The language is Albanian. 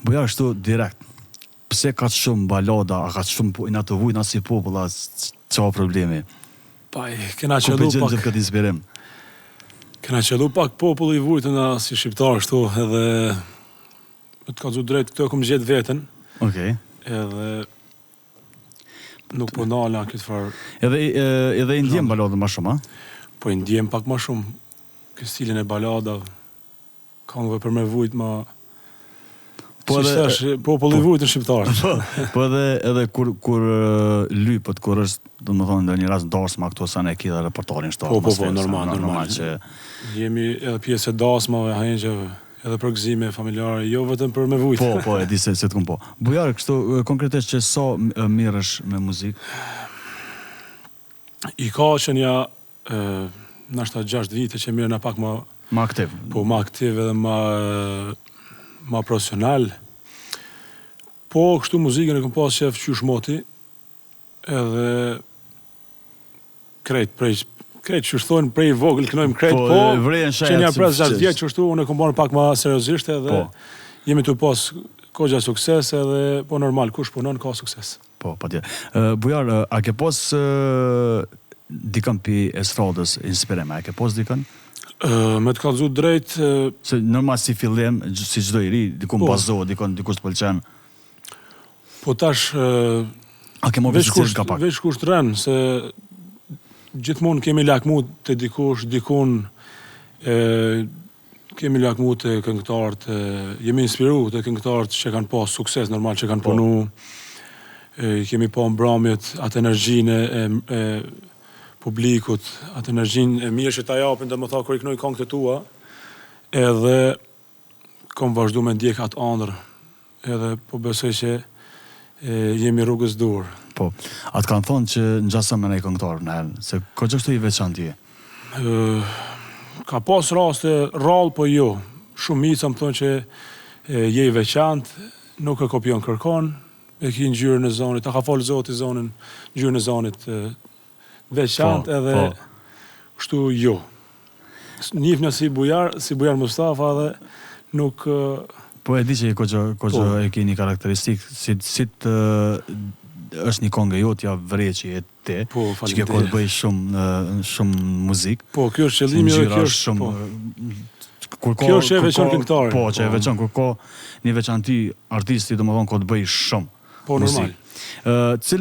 Bujar kështu direkt. Pse ka shumë balada, a ka shumë i na të vujt na si popull, çfarë problemi? Pa, kena Ku qellu pëlqen pak. këtë inspirim? Kena qellu pak populli i vujt na si shqiptar kështu, edhe me të kallzu drejt këto kom gjetë veten, Okej. edhe nuk po ndala këtë farë. Edhe i ndjem baladën më shumë, a? Po i ndjem pak më shumë këtë stilin e balada, këngëve për me vujt ma... Po si edhe- thash, populli i vujt në shqiptar. Po edhe kur lypët, kur është, domethënë në një rast dasma këto sa ne kida repertorin shto. Po, normal. që Jemi edhe pjesë e dasmave, hangjeve, edhe për gëzime familjare, jo vetëm për me vujt. po, e di se të kum po. Bujar, kështu konkretisht që sa mirësh me muzikë? I ka që nja, nashta 6 vite që mirë në pak ma, Më aktiv. po ma aktiv edhe ma profesional. Po, kështu muzikën e kom pas qef qysh moti, edhe krejt që shtojnë prej vogël, kënojmë krejt, Po, vrejen që nja shajat, pres si- 6 vjetë që shtu, unë e kom bërë pak ma seriosisht edhe Po. jemi të pas kogja sukses edhe, po normal, kush punon ka sukses. Po, patjetër. Bujar, a ke pas dikën pi estradës inspirim, a ke pas dikën? Me të kallzu drejt, Se normal si fillim, si çdo i ri, dikun Po. bazohet, dikush të pëlqen. po tash, A ke më vështirë ka pak? veç kusht rën, se gjithmonë kemi lakmu të dikush, dikun, kemi lakmu të këngëtarët, jemi inspiru të këngëtarët që kanë pas sukses, normal që kanë punu, kemi pa mbramjet, atë energjinë e publikut, atë energjinë e mirë që ta japin, dhe më tha, kër i kënoj këngët e tua, edhe kom vazhdu me ndjek atë ëndër, edhe po besoj që jemi rrugës dur. Po. Atë kanë thonë që ngjasëm me një këngëtar në herë, se ko që kështu i veçantë je. Ka pas raste rrallë, po jo. Shumica më thonë që je i veçantë, nuk e kopion kërkon, e ki ngjyrën e zonit, ta ka falë Zoti zonin, ngjyrën e zonit veçantë Po, edhe po. kështu jo. Njifna si Bujar Mustafa dhe nuk... Po e di që e ke një karakteristikë, si të është një këngë jotja vreçi e te, Po, që ke kohë të bëj shumë muzikë. Po, kjo është qëllimi dhe Ngjyra kjo është është... shumë Po. Kjo është e veçan këngëtari. Po, që e veçan, kur ka një veçanti artisti, domethënë ko të bëj shumë Po, normal. muzikë. Cila